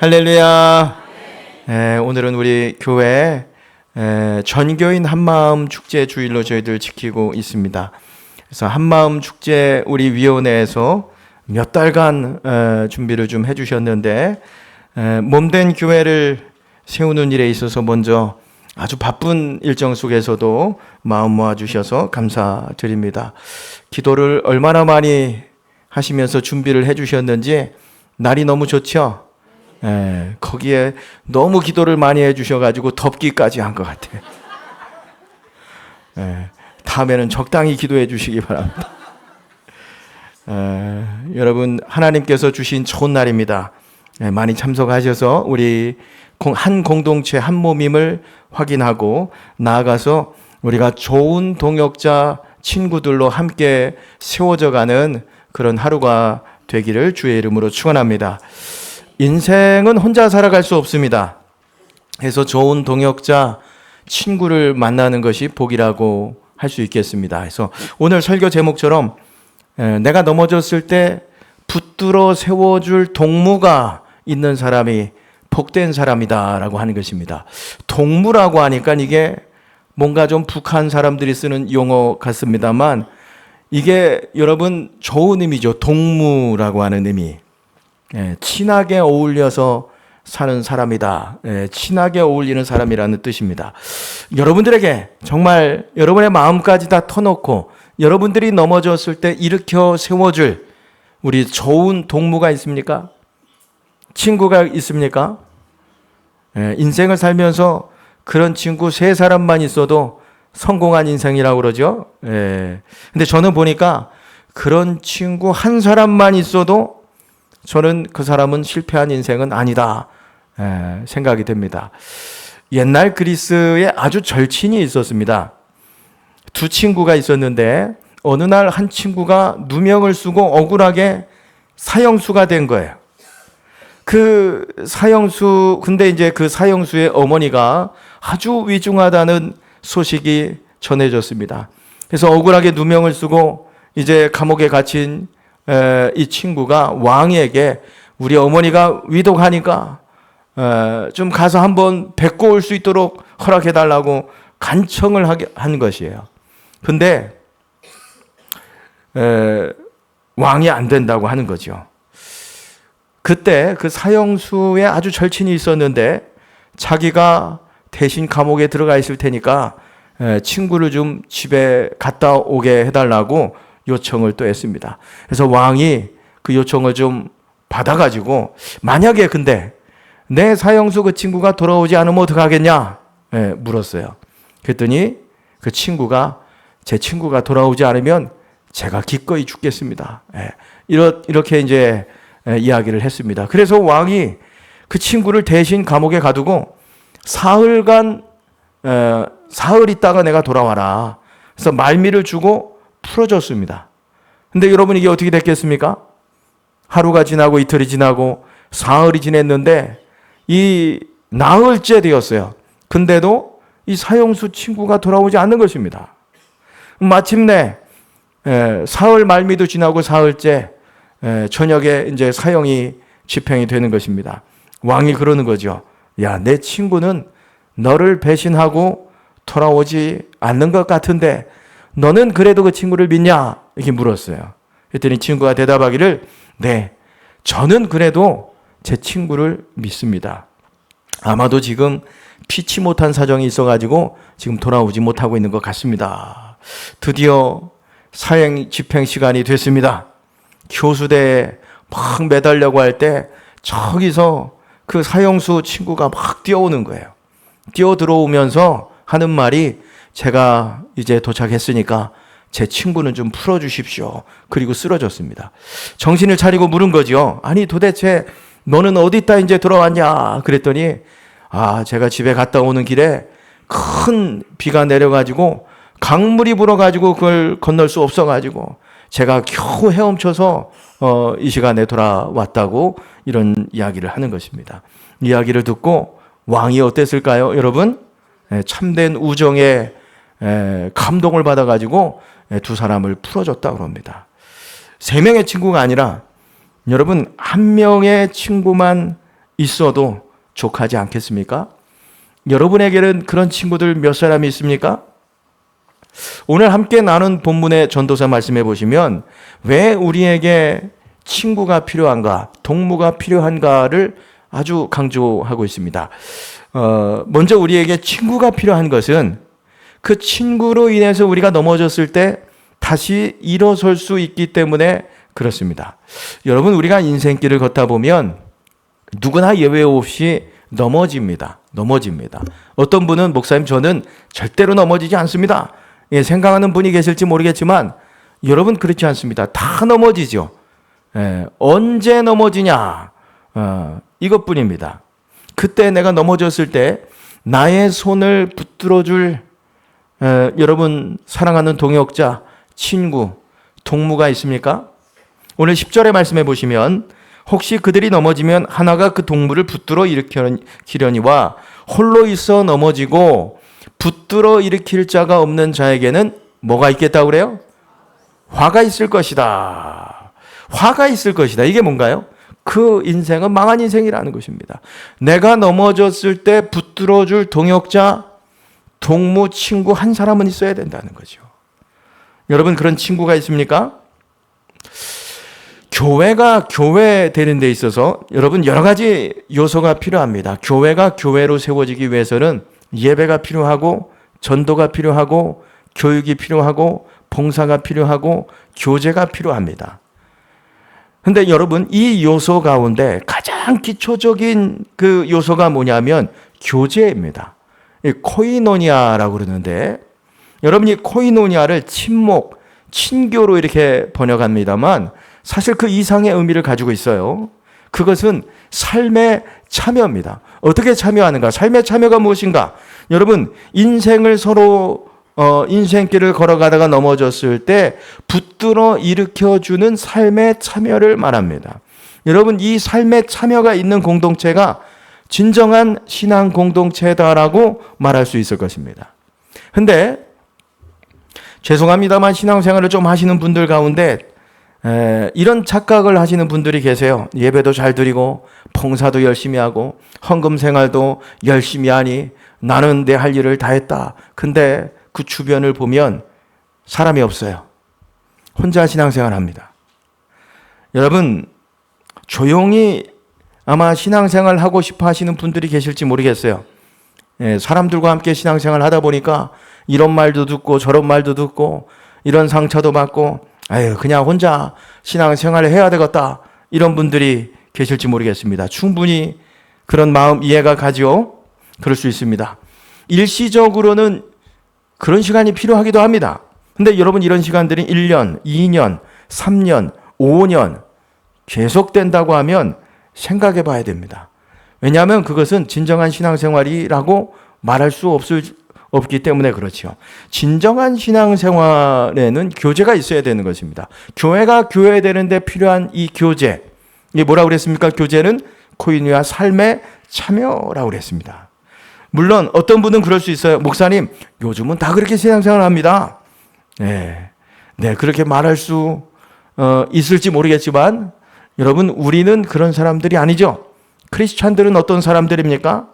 할렐루야. 오늘은 우리 교회 전교인 한마음 축제 주일로 저희들 지키고 있습니다. 그래서 한마음 축제 우리 위원회에서 몇 달간 준비를 좀 해주셨는데 몸된 교회를 세우는 일에 있어서 먼저 아주 바쁜 일정 속에서도 마음 모아주셔서 감사드립니다. 기도를 얼마나 많이 하시면서 준비를 해주셨는지 날이 너무 좋죠? 거기에 너무 기도를 많이 해주셔가지고 덥기까지 한 것 같아요. 다음에는 적당히 기도해 주시기 바랍니다. 여러분, 하나님께서 주신 좋은 날입니다. 많이 참석하셔서 우리 한 공동체 한 몸임을 확인하고 나아가서 우리가 좋은 동역자 친구들로 함께 세워져가는 그런 하루가 되기를 주의 이름으로 축원합니다. 인생은 혼자 살아갈 수 없습니다. 그래서 좋은 동역자, 친구를 만나는 것이 복이라고 할 수 있겠습니다. 그래서 오늘 설교 제목처럼 내가 넘어졌을 때 붙들어 세워줄 동무가 있는 사람이 복된 사람이다라고 하는 것입니다. 동무라고 하니까 이게 뭔가 좀 북한 사람들이 쓰는 용어 같습니다만 이게 여러분 좋은 의미죠. 동무라고 하는 의미. 친하게 어울려서 사는 사람이다. 친하게 어울리는 사람이라는 뜻입니다. 여러분들에게 정말 여러분의 마음까지 다 터놓고 여러분들이 넘어졌을 때 일으켜 세워줄 우리 좋은 동무가 있습니까? 친구가 있습니까? 인생을 살면서 그런 친구 3사람만 있어도 성공한 인생이라고 그러죠. 근데 저는 보니까 그런 친구 1사람만 있어도 저는 그 사람은 실패한 인생은 아니다 생각이 됩니다. 옛날 그리스에 아주 절친이 있었습니다. 2 친구가 있었는데 어느 날 한 친구가 누명을 쓰고 억울하게 사형수가 된 거예요. 근데 이제 그 사형수의 어머니가 아주 위중하다는 소식이 전해졌습니다. 그래서 억울하게 누명을 쓰고 이제 감옥에 갇힌 이 친구가 왕에게 우리 어머니가 위독하니까 좀 가서 한번 뵙고 올 수 있도록 허락해달라고 간청을 한 것이에요. 근데 왕이 안 된다고 하는 거죠. 그때 그 사형수의 아주 절친이 있었는데 자기가 대신 감옥에 들어가 있을 테니까 친구를 좀 집에 갔다 오게 해달라고 요청을 또 했습니다. 그래서 왕이 그 요청을 좀 받아가지고 만약에 근데 내 사형수 그 친구가 돌아오지 않으면 어떡하겠냐 물었어요. 그랬더니 그 친구가 제 친구가 돌아오지 않으면 제가 기꺼이 죽겠습니다. 이렇게 이제 이야기를 했습니다. 그래서 왕이 그 친구를 대신 감옥에 가두고 사흘 있다가 내가 돌아와라. 그래서 말미를 주고 풀어줬습니다. 근데 여러분 이게 어떻게 됐겠습니까? 하루가 지나고 이틀이 지나고 사흘이 지났는데 이 나흘째 되었어요. 근데도 이 사형수 친구가 돌아오지 않는 것입니다. 마침내 사흘 말미도 지나고 사흘째 저녁에 이제 사형이 집행이 되는 것입니다. 왕이 그러는 거죠. 야, 내 친구는 너를 배신하고 돌아오지 않는 것 같은데 너는 그래도 그 친구를 믿냐? 이렇게 물었어요. 그랬더니 친구가 대답하기를 네, 저는 그래도 제 친구를 믿습니다. 아마도 지금 피치 못한 사정이 있어가지고 지금 돌아오지 못하고 있는 것 같습니다. 드디어 사형 집행 시간이 됐습니다. 교수대에 막 매달려고 할 때 저기서 그 사형수 친구가 막 뛰어오는 거예요. 뛰어 들어오면서 하는 말이 제가 이제 도착했으니까 제 친구는 좀 풀어주십시오. 그리고 쓰러졌습니다. 정신을 차리고 물은 거죠. 아니 도대체 너는 어디다 이제 돌아왔냐? 그랬더니 제가 집에 갔다 오는 길에 큰 비가 내려가지고 강물이 불어가지고 그걸 건널 수 없어가지고 제가 겨우 헤엄쳐서 이 시간에 돌아왔다고 이런 이야기를 하는 것입니다. 이야기를 듣고 왕이 어땠을까요? 여러분? 참된 우정에 감동을 받아가지고 2 사람을 풀어줬다고 합니다. 3명의 친구가 아니라 여러분 1명의 친구만 있어도 족하지 않겠습니까? 여러분에게는 그런 친구들 몇 사람이 있습니까? 오늘 함께 나눈 본문의 전도서 말씀해 보시면 왜 우리에게 친구가 필요한가, 동무가 필요한가를 아주 강조하고 있습니다. 먼저 우리에게 친구가 필요한 것은 그 친구로 인해서 우리가 넘어졌을 때 다시 일어설 수 있기 때문에 그렇습니다. 여러분, 우리가 인생길을 걷다 보면 누구나 예외 없이 넘어집니다. 어떤 분은 목사님 저는 절대로 넘어지지 않습니다. 생각하는 분이 계실지 모르겠지만 여러분 그렇지 않습니다. 다 넘어지죠. 언제 넘어지냐? 이것뿐입니다. 그때 내가 넘어졌을 때 나의 손을 붙들어줄 여러분 사랑하는 동역자, 친구, 동무가 있습니까? 오늘 10절에 말씀해 보시면 혹시 그들이 넘어지면 하나가 그 동무를 붙들어 일으키려니와 홀로 있어 넘어지고 붙들어 일으킬 자가 없는 자에게는 뭐가 있겠다고 그래요? 화가 있을 것이다. 화가 있을 것이다. 이게 뭔가요? 그 인생은 망한 인생이라는 것입니다. 내가 넘어졌을 때 붙들어줄 동역자, 동무, 친구 한 사람은 있어야 된다는 거죠. 여러분 그런 친구가 있습니까? 교회가 교회 되는 데 있어서 여러분 여러 가지 요소가 필요합니다. 교회가 교회로 세워지기 위해서는 예배가 필요하고 전도가 필요하고 교육이 필요하고 봉사가 필요하고 교제가 필요합니다. 근데 여러분 이 요소 가운데 가장 기초적인 그 요소가 뭐냐면 교제입니다. 코이노니아라고 그러는데 여러분이 코이노니아를 친목, 친교로 이렇게 번역합니다만 사실 그 이상의 의미를 가지고 있어요. 그것은 삶의 참여입니다. 어떻게 참여하는가? 삶의 참여가 무엇인가? 여러분 인생을 서로 인생길을 걸어가다가 넘어졌을 때 붙들어 일으켜주는 삶의 참여를 말합니다. 여러분 이 삶의 참여가 있는 공동체가 진정한 신앙 공동체다라고 말할 수 있을 것입니다. 근데 죄송합니다만 신앙생활을 좀 하시는 분들 가운데 이런 착각을 하시는 분들이 계세요. 예배도 잘 드리고 봉사도 열심히 하고 헌금 생활도 열심히 하니 나는 내 할 일을 다 했다. 근데 그 주변을 보면 사람이 없어요. 혼자 신앙생활 합니다. 여러분 조용히 아마 신앙생활 하고 싶어 하시는 분들이 계실지 모르겠어요. 사람들과 함께 신앙생활 하다 보니까 이런 말도 듣고 저런 말도 듣고 이런 상처도 받고 그냥 혼자 신앙생활을 해야 되겠다 이런 분들이 계실지 모르겠습니다. 충분히 그런 마음 이해가 가죠. 그럴 수 있습니다. 일시적으로는 그런 시간이 필요하기도 합니다. 근데 여러분 이런 시간들이 1년, 2년, 3년, 5년 계속된다고 하면 생각해 봐야 됩니다. 왜냐하면 그것은 진정한 신앙생활이라고 말할 수 없기 때문에 그렇죠. 진정한 신앙생활에는 교제가 있어야 되는 것입니다. 교회가 교회되는데 필요한 이 교제, 이게 뭐라고 그랬습니까? 교제는 코이노니아 삶의 참여라고 그랬습니다. 물론 어떤 분은 그럴 수 있어요. 목사님, 요즘은 다 그렇게 신앙생활을 합니다. 네, 그렇게 말할 수 있을지 모르겠지만 여러분 우리는 그런 사람들이 아니죠. 크리스찬들은 어떤 사람들입니까?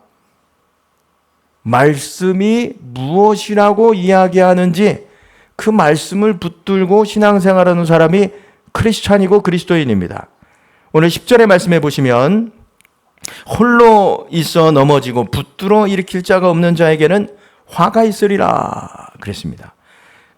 말씀이 무엇이라고 이야기하는지 그 말씀을 붙들고 신앙생활하는 사람이 크리스찬이고 그리스도인입니다. 오늘 10절의 말씀해 보시면 홀로 있어 넘어지고 붙들어 일으킬 자가 없는 자에게는 화가 있으리라 그랬습니다.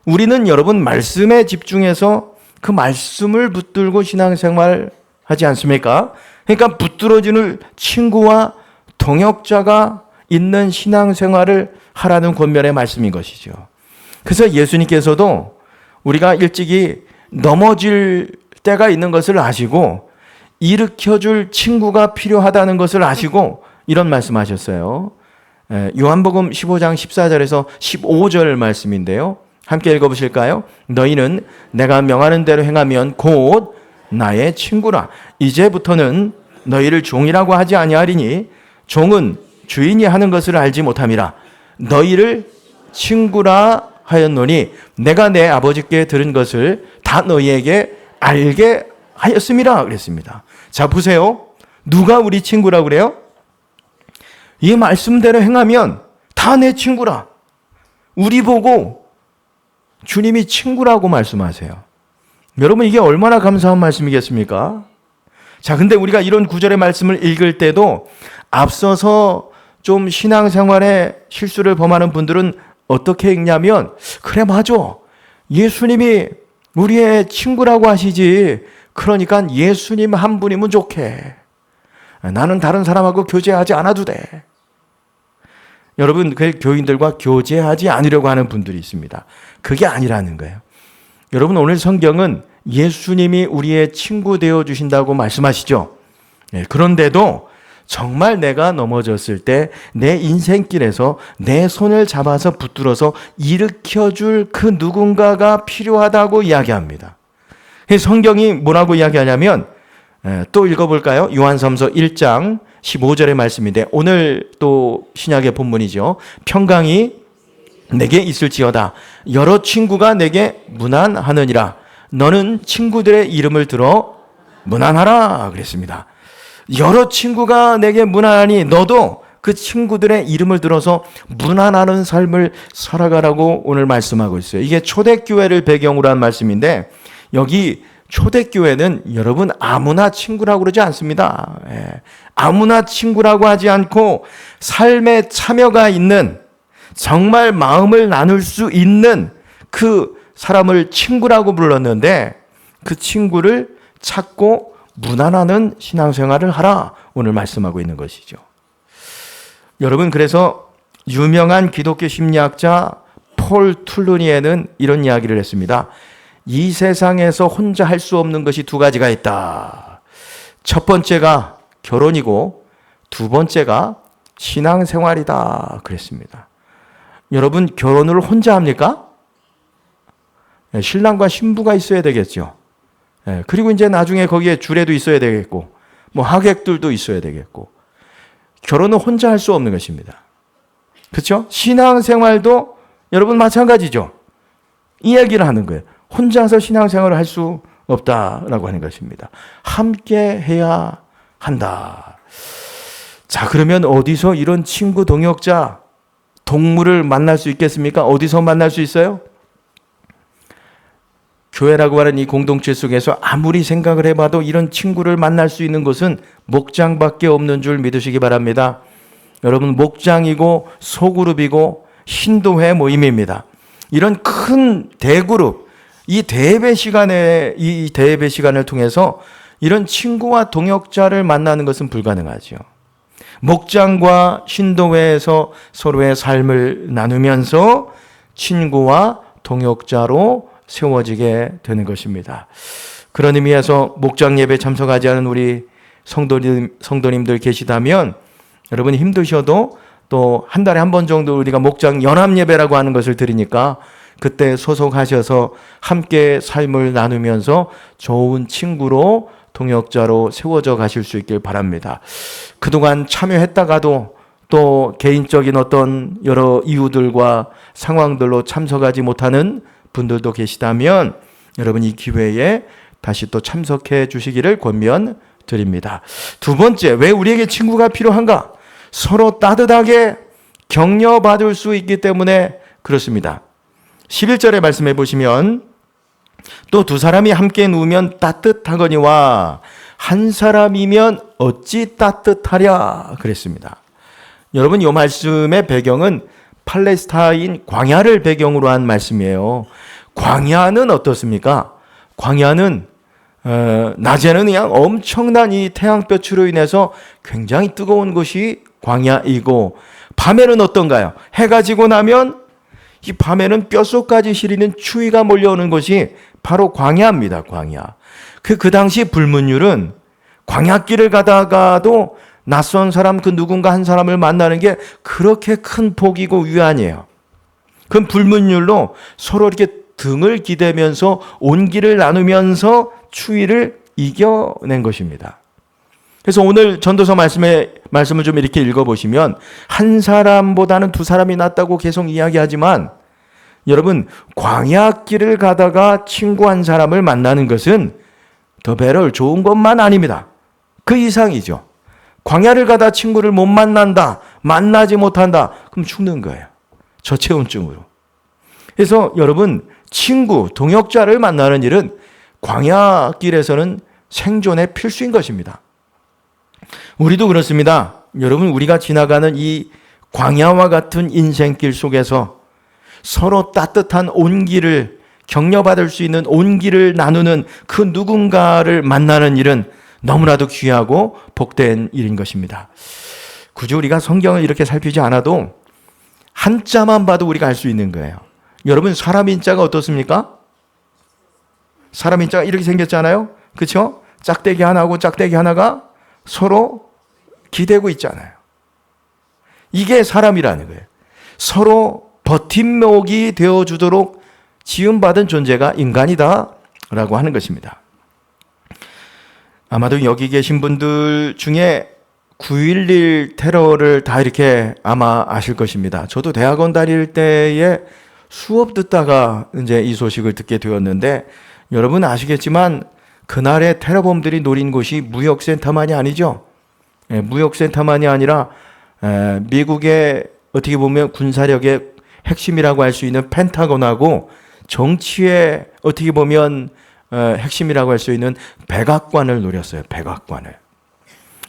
우리는 여러분 말씀에 집중해서 그 말씀을 붙들고 신앙생활 하지 않습니까? 그러니까 붙들어주는 친구와 동역자가 있는 신앙생활을 하라는 권면의 말씀인 것이죠. 그래서 예수님께서도 우리가 일찍이 넘어질 때가 있는 것을 아시고 일으켜줄 친구가 필요하다는 것을 아시고 이런 말씀하셨어요. 요한복음 15장 14절에서 15절 말씀인데요. 함께 읽어보실까요? 너희는 내가 명하는 대로 행하면 곧 나의 친구라. 이제부터는 너희를 종이라고 하지 아니하리니 종은 주인이 하는 것을 알지 못함이라. 너희를 친구라 하였노니 내가 내 아버지께 들은 것을 다 너희에게 알게 하였음이라 그랬습니다. 자 보세요. 누가 우리 친구라고 그래요? 이 말씀대로 행하면 다 내 친구라. 우리 보고 주님이 친구라고 말씀하세요. 여러분, 이게 얼마나 감사한 말씀이겠습니까? 자, 근데 우리가 이런 구절의 말씀을 읽을 때도 앞서서 좀 신앙생활에 실수를 범하는 분들은 어떻게 읽냐면, 그래, 맞아. 예수님이 우리의 친구라고 하시지. 그러니까 예수님 한 분이면 좋게. 나는 다른 사람하고 교제하지 않아도 돼. 여러분, 그 교인들과 교제하지 않으려고 하는 분들이 있습니다. 그게 아니라는 거예요. 여러분, 오늘 성경은 예수님이 우리의 친구 되어 주신다고 말씀하시죠. 그런데도 정말 내가 넘어졌을 때 내 인생길에서 내 손을 잡아서 붙들어서 일으켜줄 그 누군가가 필요하다고 이야기합니다. 성경이 뭐라고 이야기하냐면, 또 읽어볼까요? 요한서서 1장 15절의 말씀인데, 오늘 또 신약의 본문이죠. 평강이 내게 있을지어다. 여러 친구가 내게 문안하느니라. 너는 친구들의 이름을 들어 문안하라 그랬습니다. 여러 친구가 내게 문안하니 너도 그 친구들의 이름을 들어서 문안하는 삶을 살아가라고 오늘 말씀하고 있어요. 이게 초대교회를 배경으로 한 말씀인데, 여기 초대교회는 여러분 아무나 친구라고 그러지 않습니다. 아무나 친구라고 하지 않고 삶에 참여가 있는, 정말 마음을 나눌 수 있는 그 사람을 친구라고 불렀는데, 그 친구를 찾고 문안하는 신앙생활을 하라 오늘 말씀하고 있는 것이죠. 여러분, 그래서 유명한 기독교 심리학자 폴 툴루니에는 이런 이야기를 했습니다. 이 세상에서 혼자 할 수 없는 것이 두 가지가 있다. 첫 번째가 결혼이고 두 번째가 신앙생활이다 그랬습니다. 여러분, 결혼을 혼자 합니까? 신랑과 신부가 있어야 되겠죠. 그리고 이제 나중에 거기에 주례도 있어야 되겠고, 뭐 하객들도 있어야 되겠고, 결혼은 혼자 할 수 없는 것입니다. 그렇죠? 신앙생활도 여러분 마찬가지죠. 이 얘기를 하는 거예요. 혼자서 신앙생활을 할 수 없다라고 하는 것입니다. 함께 해야 한다. 자, 그러면 어디서 이런 친구, 동역자, 동물을 만날 수 있겠습니까? 어디서 만날 수 있어요? 교회라고 하는 이 공동체 속에서 아무리 생각을 해봐도 이런 친구를 만날 수 있는 곳은 목장밖에 없는 줄 믿으시기 바랍니다. 여러분, 목장이고 소그룹이고 신도회 모임입니다. 이런 큰 대그룹, 이 대예배 시간을 통해서 이런 친구와 동역자를 만나는 것은 불가능하죠. 목장과 신도회에서 서로의 삶을 나누면서 친구와 동역자로 세워지게 되는 것입니다. 그런 의미에서 목장 예배 참석하지 않은 우리 성도님들 계시다면, 여러분 힘드셔도 또 한 달에 한 번 정도 우리가 목장 연합 예배라고 하는 것을 드리니까 그때 소속하셔서 함께 삶을 나누면서 좋은 친구로 동역자로 세워져 가실 수 있길 바랍니다. 그동안 참여했다가도 또 개인적인 어떤 여러 이유들과 상황들로 참석하지 못하는 분들도 계시다면, 여러분 이 기회에 다시 또 참석해 주시기를 권면드립니다. 두 번째, 왜 우리에게 친구가 필요한가? 서로 따뜻하게 격려받을 수 있기 때문에 그렇습니다. 11절에 말씀해 보시면, 또 두 사람이 함께 누우면 따뜻하거니와 한 사람이면 어찌 따뜻하랴 그랬습니다. 여러분, 이 말씀의 배경은 팔레스타인 광야를 배경으로 한 말씀이에요. 광야는 어떻습니까? 광야는 낮에는 그냥 엄청난 이 태양볕으로 인해서 굉장히 뜨거운 곳이 광야이고, 밤에는 어떤가요? 해가 지고 나면 이 밤에는 뼛속까지 시리는 추위가 몰려오는 것이 바로 광야입니다. 광야. 그 당시 불문율은 광야길을 가다가도 낯선 사람, 그 누군가 한 사람을 만나는 게 그렇게 큰 복이고 위안이에요. 그 불문율로 서로 이렇게 등을 기대면서 온기를 나누면서 추위를 이겨낸 것입니다. 그래서 오늘 전도서 말씀을 좀 이렇게 읽어보시면, 한 사람보다는 두 사람이 낫다고 계속 이야기하지만, 여러분 광야길을 가다가 친구 한 사람을 만나는 것은 더 베럴 좋은 것만 아닙니다. 그 이상이죠. 광야를 가다 친구를 못 만난다, 만나지 못한다. 그럼 죽는 거예요. 저체온증으로. 그래서 여러분, 친구, 동역자를 만나는 일은 광야길에서는 생존의 필수인 것입니다. 우리도 그렇습니다. 여러분, 우리가 지나가는 이 광야와 같은 인생길 속에서 서로 따뜻한 온기를 격려받을 수 있는 온기를 나누는 그 누군가를 만나는 일은 너무나도 귀하고 복된 일인 것입니다. 굳이 우리가 성경을 이렇게 살피지 않아도 한자만 봐도 우리가 알 수 있는 거예요. 여러분, 사람 인자가 어떻습니까? 사람 인자가 이렇게 생겼잖아요. 그렇죠? 짝대기 하나하고 짝대기 하나가 서로 기대고 있잖아요. 이게 사람이라는 거예요. 서로 버팀목이 되어주도록 지음받은 존재가 인간이다라고 하는 것입니다. 아마도 여기 계신 분들 중에 9.11 테러를 다 이렇게 아마 아실 것입니다. 저도 대학원 다닐 때에 수업 듣다가 이제 이 소식을 듣게 되었는데, 여러분 아시겠지만 그날의 테러범들이 노린 곳이 무역센터만이 아니죠. 무역센터만이 아니라 미국의 어떻게 보면 군사력의 핵심이라고 할 수 있는 펜타곤하고 정치의 어떻게 보면 핵심이라고 할 수 있는 백악관을 노렸어요. 백악관을.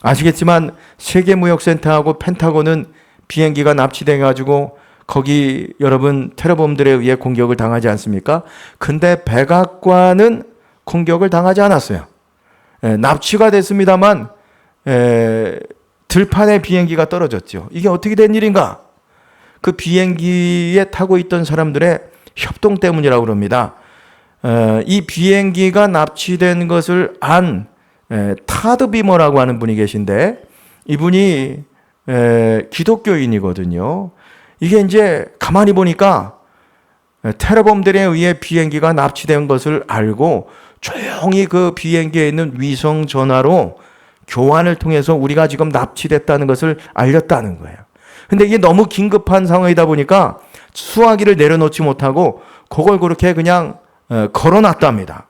아시겠지만 세계무역센터하고 펜타곤은 비행기가 납치돼 가지고 거기 여러분 테러범들에 의해 공격을 당하지 않습니까? 근데 백악관은 공격을 당하지 않았어요. 납치가 됐습니다만 들판에 비행기가 떨어졌죠. 이게 어떻게 된 일인가? 그 비행기에 타고 있던 사람들의 협동 때문이라고 그럽니다. 이 비행기가 납치된 것을 안 타드 비머라고 하는 분이 계신데, 이분이 기독교인이거든요. 이게 이제 가만히 보니까 테러범들에 의해 비행기가 납치된 것을 알고 조용히 그 비행기에 있는 위성 전화로 교환을 통해서 우리가 지금 납치됐다는 것을 알렸다는 거예요. 근데 이게 너무 긴급한 상황이다 보니까 수화기를 내려놓지 못하고 그걸 그렇게 그냥 걸어놨답니다.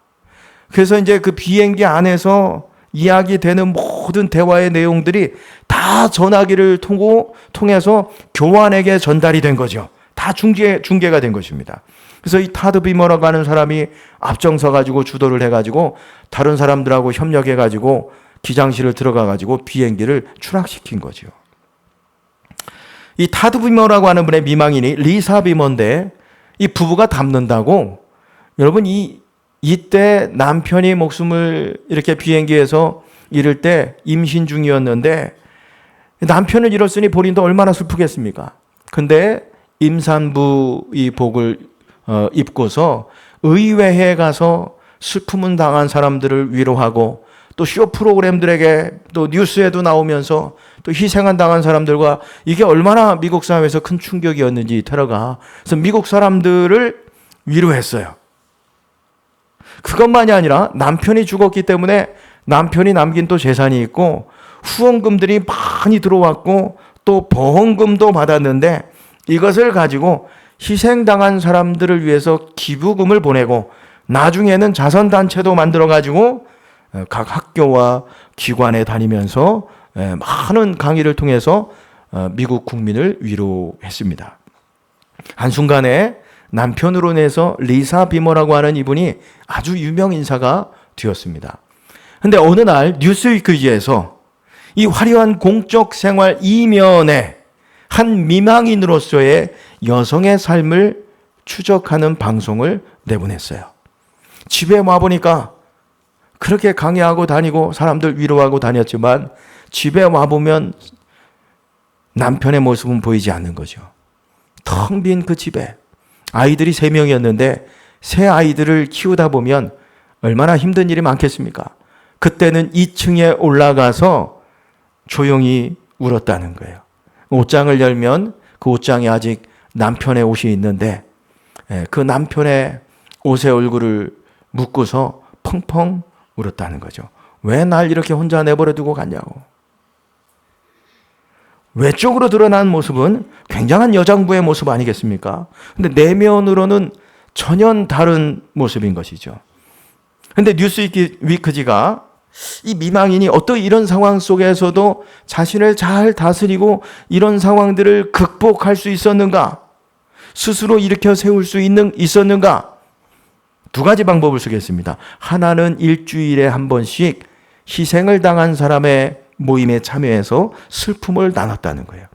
그래서 이제 그 비행기 안에서 이야기되는 모든 대화의 내용들이 다 전화기를 통해서 교환에게 전달이 된 거죠. 다 중계가 된 것입니다. 그래서 이 타드 비머라고 하는 사람이 앞장서 가지고 주도를 해 가지고 다른 사람들하고 협력해 가지고 기장실을 들어가 가지고 비행기를 추락시킨 거죠. 이 타드 비머라고 하는 분의 미망인이 리사 비머인데, 이 부부가 닮는다고, 여러분 이때 남편이 목숨을 이렇게 비행기에서 잃을 때 임신 중이었는데, 남편을 잃었으니 본인도 얼마나 슬프겠습니까? 근데 임산부 이 복을 입고서 의회에 가서 슬픔을 당한 사람들을 위로하고, 또 쇼 프로그램들에게 또 뉴스에도 나오면서 또 희생한 당한 사람들과, 이게 얼마나 미국 사회에서 큰 충격이었는지 테러가. 그래서 미국 사람들을 위로했어요. 그것만이 아니라 남편이 죽었기 때문에 남편이 남긴 또 재산이 있고 후원금들이 많이 들어왔고 또 보험금도 받았는데, 이것을 가지고 희생당한 사람들을 위해서 기부금을 보내고 나중에는 자선단체도 만들어 가지고 각 학교와 기관에 다니면서 많은 강의를 통해서 미국 국민을 위로했습니다. 한순간에 남편으로 인해서 리사 비머라고 하는 이분이 아주 유명 인사가 되었습니다. 근데 어느 날 뉴스위크지에서 이 화려한 공적 생활 이면에 한 미망인으로서의 여성의 삶을 추적하는 방송을 내보냈어요. 집에 와보니까 그렇게 강의하고 다니고 사람들 위로하고 다녔지만 집에 와보면 남편의 모습은 보이지 않는 거죠. 텅 빈 그 집에 아이들이 3명이었는데 새 아이들을 키우다 보면 얼마나 힘든 일이 많겠습니까? 그때는 2층에 올라가서 조용히 울었다는 거예요. 옷장을 열면 그 옷장에 아직 남편의 옷이 있는데 그 남편의 옷에 얼굴을 묶고서 펑펑 울었다는 거죠. 왜 날 이렇게 혼자 내버려 두고 갔냐고. 외적으로 드러난 모습은 굉장한 여장부의 모습 아니겠습니까? 근데 내면으로는 전혀 다른 모습인 것이죠. 근데 뉴스위크지가 이 미망인이 어떤 이런 상황 속에서도 자신을 잘 다스리고 이런 상황들을 극복할 수 있었는가? 스스로 일으켜 세울 수 있었는가? 두 가지 방법을 쓰겠습니다. 하나는 일주일에 한 번씩 희생을 당한 사람의 모임에 참여해서 슬픔을 나눴다는 거예요.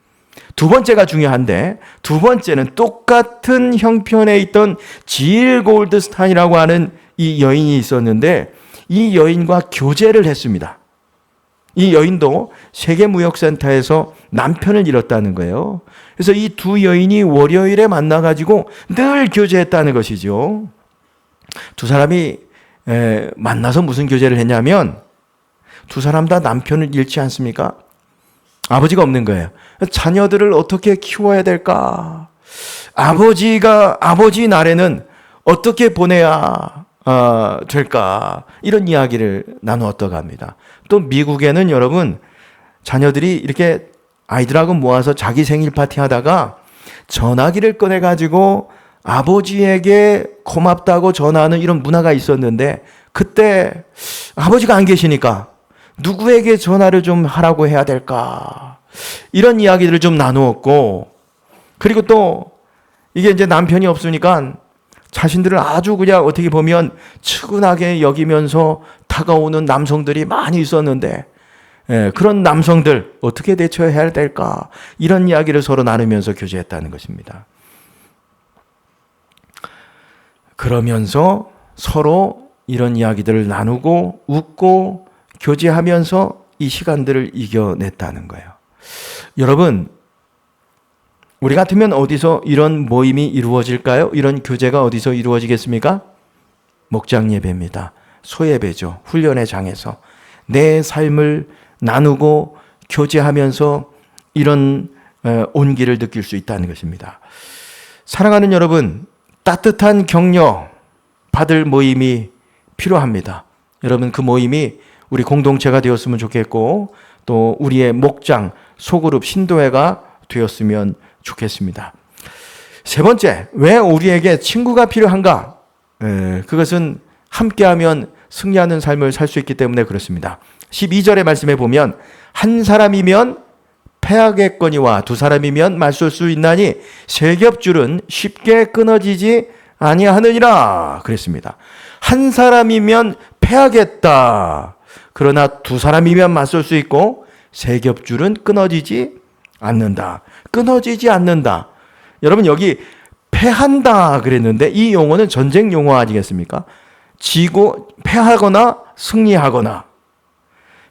두 번째가 중요한데, 두 번째는 똑같은 형편에 있던 질 골드스타인이라고 하는 이 여인이 있었는데, 이 여인과 교제를 했습니다. 이 여인도 세계무역센터에서 남편을 잃었다는 거예요. 그래서 이 두 여인이 월요일에 만나가지고 늘 교제했다는 것이죠. 두 사람이 만나서 무슨 교제를 했냐면, 두 사람 다 남편을 잃지 않습니까? 아버지가 없는 거예요. 자녀들을 어떻게 키워야 될까? 아버지 날에는 어떻게 보내야 될까? 이런 이야기를 나누었다고 합니다. 또 미국에는 여러분, 자녀들이 이렇게 아이들하고 모아서 자기 생일 파티 하다가 전화기를 꺼내가지고 아버지에게 고맙다고 전화하는 이런 문화가 있었는데, 그때 아버지가 안 계시니까 누구에게 전화를 좀 하라고 해야 될까? 이런 이야기들을 좀 나누었고, 그리고 또 이게 이제 남편이 없으니까 자신들을 아주 그냥 어떻게 보면 측은하게 여기면서 다가오는 남성들이 많이 있었는데, 그런 남성들 어떻게 대처해야 될까? 이런 이야기를 서로 나누면서 교제했다는 것입니다. 그러면서 서로 이런 이야기들을 나누고 웃고 교제하면서 이 시간들을 이겨냈다는 거예요. 여러분, 우리 같으면 어디서 이런 모임이 이루어질까요? 이런 교제가 어디서 이루어지겠습니까? 목장 예배입니다. 소예배죠. 훈련의 장에서 내 삶을 나누고 교제하면서 이런 온기를 느낄 수 있다는 것입니다. 사랑하는 여러분, 따뜻한 격려 받을 모임이 필요합니다. 여러분, 그 모임이 우리 공동체가 되었으면 좋겠고, 또 우리의 목장, 소그룹, 신도회가 되었으면 좋겠습니다. 세 번째, 왜 우리에게 친구가 필요한가? 그것은 함께하면 승리하는 삶을 살 수 있기 때문에 그렇습니다. 12절의 말씀에 보면 한 사람이면 패하겠거니와 두 사람이면 맞설 수 있나니 세 겹줄은 쉽게 끊어지지 아니하느니라 그랬습니다. 한 사람이면 패하겠다. 그러나 두 사람이면 맞설 수 있고 세 겹줄은 끊어지지 않는다. 끊어지지 않는다. 여러분, 여기 패한다 그랬는데 이 용어는 전쟁 용어 아니겠습니까? 지고 패하거나 승리하거나.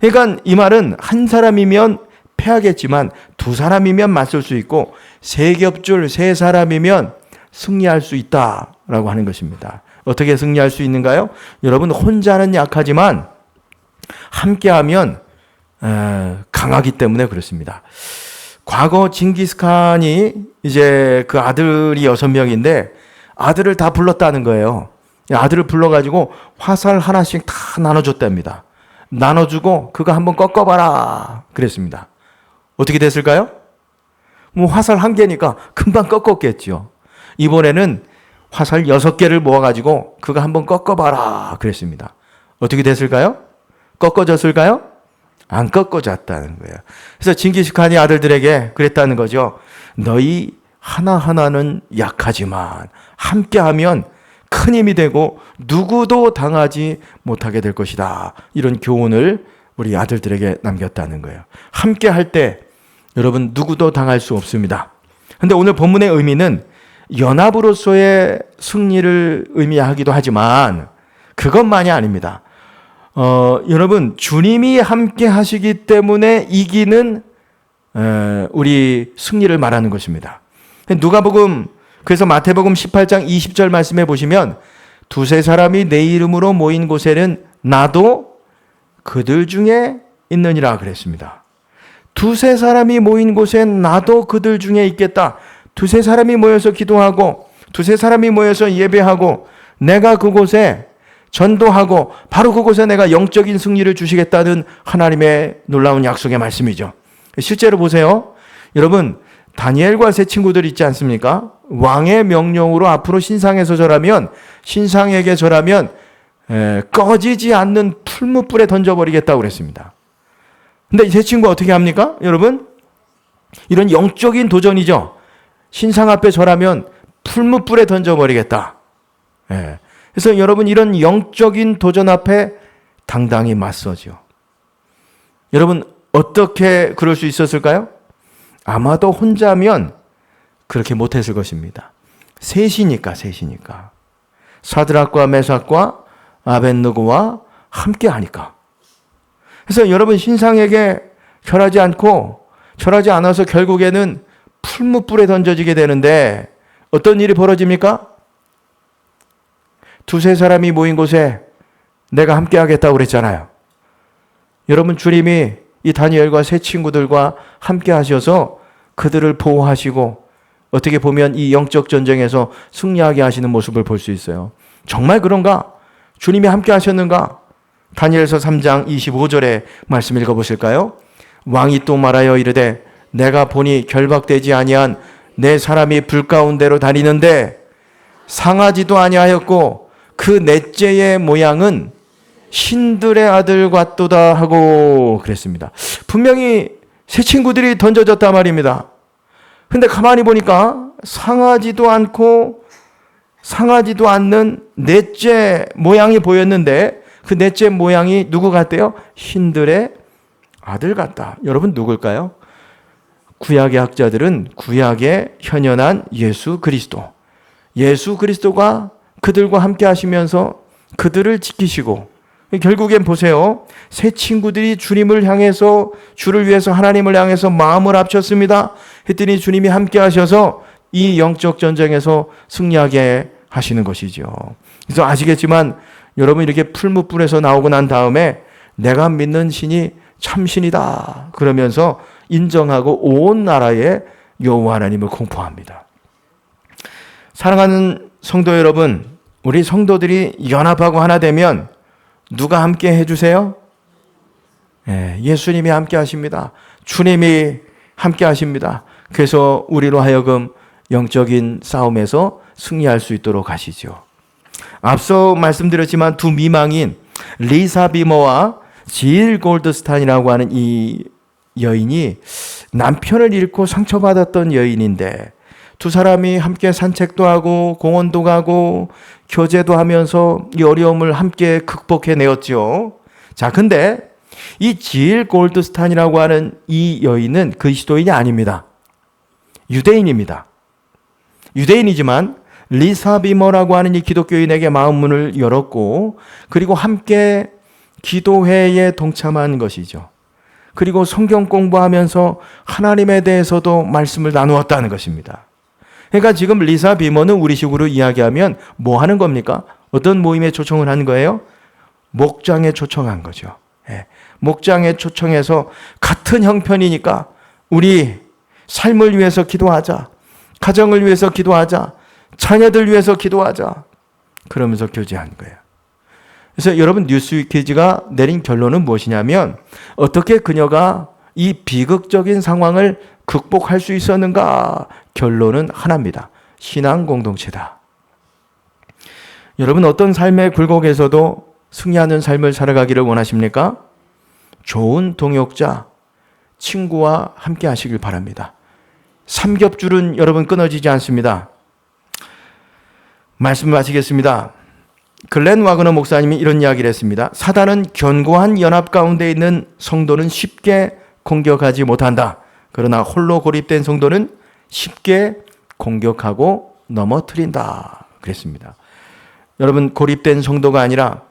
그러니까 이 말은 한 사람이면 패하겠지만 두 사람이면 맞설 수 있고 세 겹줄 세 사람이면 승리할 수 있다라고 하는 것입니다. 어떻게 승리할 수 있는가요? 여러분, 혼자는 약하지만 함께하면 강하기 때문에 그렇습니다. 과거 징기스칸이 이제 그 아들이 6명인데 아들을 다 불렀다는 거예요. 아들을 불러가지고 화살 하나씩 다 나눠줬답니다. 나눠주고 그거 한번 꺾어봐라 그랬습니다. 어떻게 됐을까요? 뭐 화살 1개니까 금방 꺾었겠죠. 이번에는 화살 6개를 모아가지고 그거 한번 꺾어봐라 그랬습니다. 어떻게 됐을까요? 꺾어졌을까요? 안 꺾어졌다는 거예요. 그래서 징기스칸이 아들들에게 그랬다는 거죠. 너희 하나하나는 약하지만 함께하면 큰 힘이 되고 누구도 당하지 못하게 될 것이다. 이런 교훈을 우리 아들들에게 남겼다는 거예요. 함께 할 때 여러분 누구도 당할 수 없습니다. 그런데 오늘 본문의 의미는 연합으로서의 승리를 의미하기도 하지만 그것만이 아닙니다. 여러분, 주님이 함께 하시기 때문에 이기는 우리 승리를 말하는 것입니다. 누가복음, 그래서 마태복음 18장 20절 말씀해 보시면 두세 사람이 내 이름으로 모인 곳에는 나도 그들 중에 있느니라 그랬습니다. 두세 사람이 모인 곳엔 나도 그들 중에 있겠다. 두세 사람이 모여서 기도하고 두세 사람이 모여서 예배하고 내가 그곳에 전도하고 바로 그곳에 내가 영적인 승리를 주시겠다는 하나님의 놀라운 약속의 말씀이죠. 실제로 보세요. 여러분, 다니엘과 세 친구들 있지 않습니까? 왕의 명령으로 앞으로 신상에게 절하면 꺼지지 않는 풀무불에 던져버리겠다고 그랬습니다. 근데 제 친구가 어떻게 합니까? 여러분, 이런 영적인 도전이죠. 신상 앞에 절하면 풀무불에 던져버리겠다. 그래서 여러분, 이런 영적인 도전 앞에 당당히 맞서죠. 여러분, 어떻게 그럴 수 있었을까요? 아마도 혼자면 그렇게 못했을 것입니다. 셋이니까. 사드락과 메삭과 아벳느고와 함께 하니까. 그래서 여러분, 신상에게 절하지 않아서 결국에는 풀무불에 던져지게 되는데 어떤 일이 벌어집니까? 두세 사람이 모인 곳에 내가 함께 하겠다고 그랬잖아요. 여러분, 주님이 이 다니엘과 세 친구들과 함께 하셔서 그들을 보호하시고 어떻게 보면 이 영적 전쟁에서 승리하게 하시는 모습을 볼 수 있어요. 정말 그런가? 주님이 함께 하셨는가? 다니엘서 3장 25절의 말씀 읽어보실까요? 왕이 또 말하여 이르되 내가 보니 결박되지 아니한 내 사람이 불 가운데로 다니는데 상하지도 아니하였고 그 넷째의 모양은 신들의 아들 같도다 하고 그랬습니다. 분명히 세 친구들이 던져졌단 말입니다. 근데 가만히 보니까 상하지도 않는 넷째 모양이 보였는데 그 넷째 모양이 누구 같대요? 신들의 아들 같다. 여러분, 누굴까요? 구약의 학자들은 구약에 현현한 예수 그리스도가 그들과 함께 하시면서 그들을 지키시고, 결국엔 보세요. 세 친구들이 주님을 향해서, 주를 위해서 하나님을 향해서 마음을 합쳤습니다. 했더니 주님이 함께 하셔서 이 영적 전쟁에서 승리하게 하시는 것이죠. 그래서 아시겠지만 여러분, 이렇게 풀무불에서 나오고 난 다음에 내가 믿는 신이 참신이다 그러면서 인정하고 온 나라에 여호와 하나님을 공포합니다. 사랑하는 성도 여러분, 우리 성도들이 연합하고 하나 되면 누가 함께 해주세요? 예수님이 함께 하십니다. 주님이 함께 하십니다. 그래서 우리로 하여금 영적인 싸움에서 승리할 수 있도록 하시죠. 앞서 말씀드렸지만 두 미망인 리사 비머와 질 골드스탄이라고 하는 이 여인이 남편을 잃고 상처받았던 여인인데 두 사람이 함께 산책도 하고 공원도 가고 교제도 하면서 이 어려움을 함께 극복해내었죠. 자, 근데 이 질 골드스탄이라고 하는 이 여인은 그리스도인이 아닙니다. 유대인입니다. 유대인이지만 리사 비머라고 하는 이 기독교인에게 마음문을 열었고, 그리고 함께 기도회에 동참한 것이죠. 그리고 성경 공부하면서 하나님에 대해서도 말씀을 나누었다는 것입니다. 그러니까 지금 리사 비머는 우리식으로 이야기하면 뭐 하는 겁니까? 어떤 모임에 초청을 한 거예요? 목장에 초청한 거죠. 목장에 초청해서 같은 형편이니까 우리 삶을 위해서 기도하자, 가정을 위해서 기도하자, 자녀들 위해서 기도하자, 그러면서 교제한 거예요. 그래서 여러분, 뉴스위키즈가 내린 결론은 무엇이냐면 어떻게 그녀가 이 비극적인 상황을 극복할 수 있었는가? 결론은 하나입니다. 신앙 공동체다. 여러분, 어떤 삶의 굴곡에서도 승리하는 삶을 살아가기를 원하십니까? 좋은 동역자, 친구와 함께 하시길 바랍니다. 삼겹줄은 여러분 끊어지지 않습니다. 말씀 마치겠습니다. 글렌 와그너 목사님이 이런 이야기를 했습니다. 사단은 견고한 연합 가운데 있는 성도는 쉽게 공격하지 못한다. 그러나 홀로 고립된 성도는 쉽게 공격하고 넘어뜨린다. 그랬습니다. 여러분, 고립된 성도가 아니라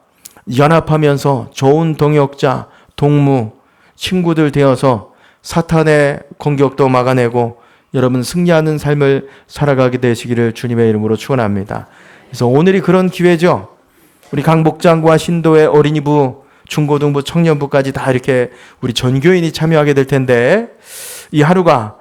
연합하면서 좋은 동역자, 동무, 친구들 되어서 사탄의 공격도 막아내고 여러분 승리하는 삶을 살아가게 되시기를 주님의 이름으로 축원합니다. 그래서 오늘이 그런 기회죠. 우리 각 목장과 신도의 어린이부, 중고등부, 청년부까지 다 이렇게 우리 전교인이 참여하게 될 텐데 이 하루가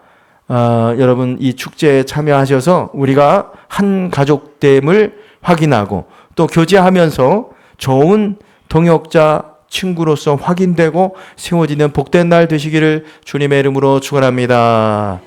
여러분 이 축제에 참여하셔서 우리가 한 가족됨을 확인하고 또 교제하면서 좋은 동역자, 친구로서 확인되고 세워지는 복된 날 되시기를 주님의 이름으로 축원합니다.